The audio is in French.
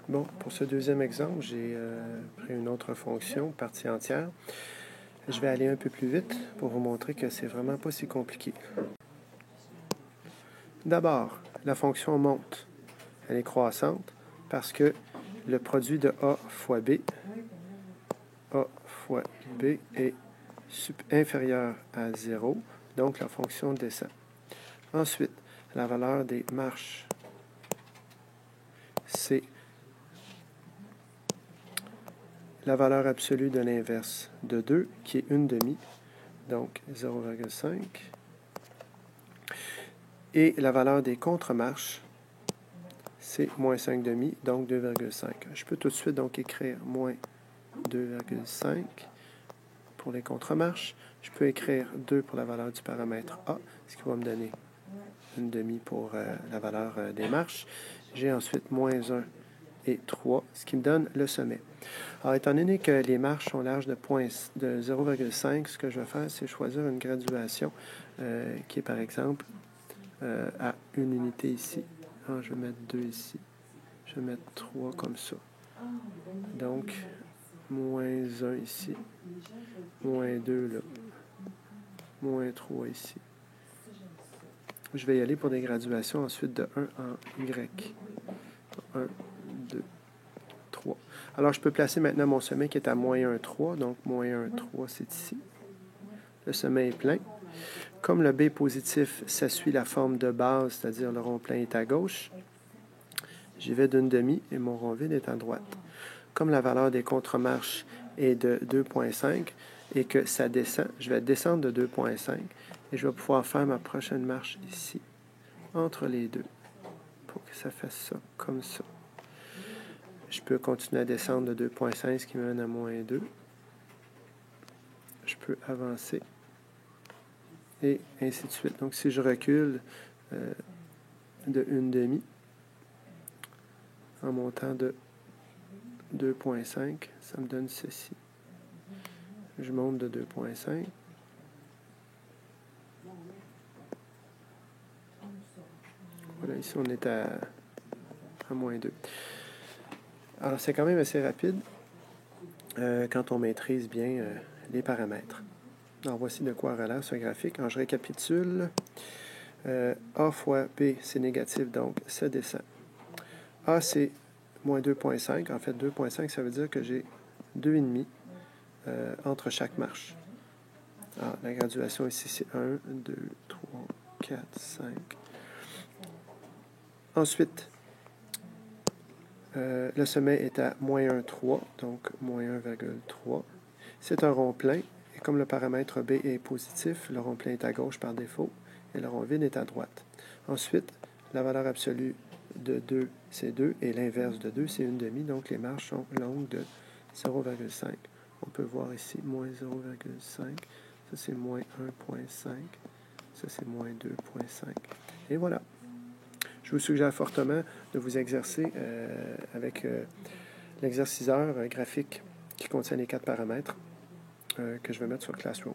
Bon, pour ce deuxième exemple, j'ai pris une autre fonction, partie entière. Je vais aller un peu plus vite pour vous montrer que c'est vraiment pas si compliqué. D'abord, la fonction monte. Elle est croissante parce que le produit de A fois B est inférieur à 0, donc la fonction descend. Ensuite, la valeur des marches, c'est la valeur absolue de l'inverse de 2, qui est une demi, donc 0,5. Et la valeur des contre-marches, c'est moins 5 demi, donc 2,5. Je peux tout de suite donc écrire moins 2,5 pour les contre-marches. Je peux écrire 2 pour la valeur du paramètre A, ce qui va me donner une demi pour la valeur des marches. J'ai ensuite moins 1 et 3, ce qui me donne le sommet. Alors, étant donné que les marches sont larges de 0,5, ce que je vais faire, c'est choisir une graduation qui est, par exemple, à une unité ici. Alors, je vais mettre 2 ici. Je vais mettre 3 comme ça. Donc, moins 1 ici. Moins 2 là. Moins 3 ici. Je vais y aller pour des graduations ensuite de 1 en Y. 1, 2, 3. Alors, je peux placer maintenant mon sommet qui est à moins 1, 3. Donc, moins 1, 3, c'est ici. Le sommet est plein. Comme le B positif, ça suit la forme de base, c'est-à-dire le rond plein est à gauche, j'y vais d'une demi et mon rond vide est à droite. Comme la valeur des contre-marches est de 2,5 et que ça descend, je vais descendre de 2,5 et je vais pouvoir faire ma prochaine marche ici, entre les deux, pour que ça fasse ça, comme ça. Je peux continuer à descendre de 2,5, ce qui me mène à moins 2. Je peux avancer. Et ainsi de suite. Donc, si je recule de une demi, en montant de 2,5, ça me donne ceci. Je monte de 2,5. Voilà, ici, on est à moins 2. Alors, c'est quand même assez rapide quand on maîtrise bien les paramètres. Alors, voici de quoi a l'air ce graphique. Alors, je récapitule. A fois B, c'est négatif, donc ça descend. A, c'est moins 2,5. En fait, 2,5, ça veut dire que j'ai 2,5 entre chaque marche. Alors, la graduation ici, c'est 1, 2, 3, 4, 5. Ensuite, le sommet est à moins 1, 3, donc moins 1,3. C'est un rond plein, et comme le paramètre B est positif, le rond plein est à gauche par défaut, et le rond vide est à droite. Ensuite, la valeur absolue de 2, c'est 2, et l'inverse de 2, c'est une demi, donc les marches sont longues de 0,5. On peut voir ici moins 0,5, ça c'est moins 1,5, ça c'est moins 2,5. Et voilà. Je vous suggère fortement de vous exercer avec l'exerciceur graphique qui contient les 4 paramètres que je vais mettre sur Classroom.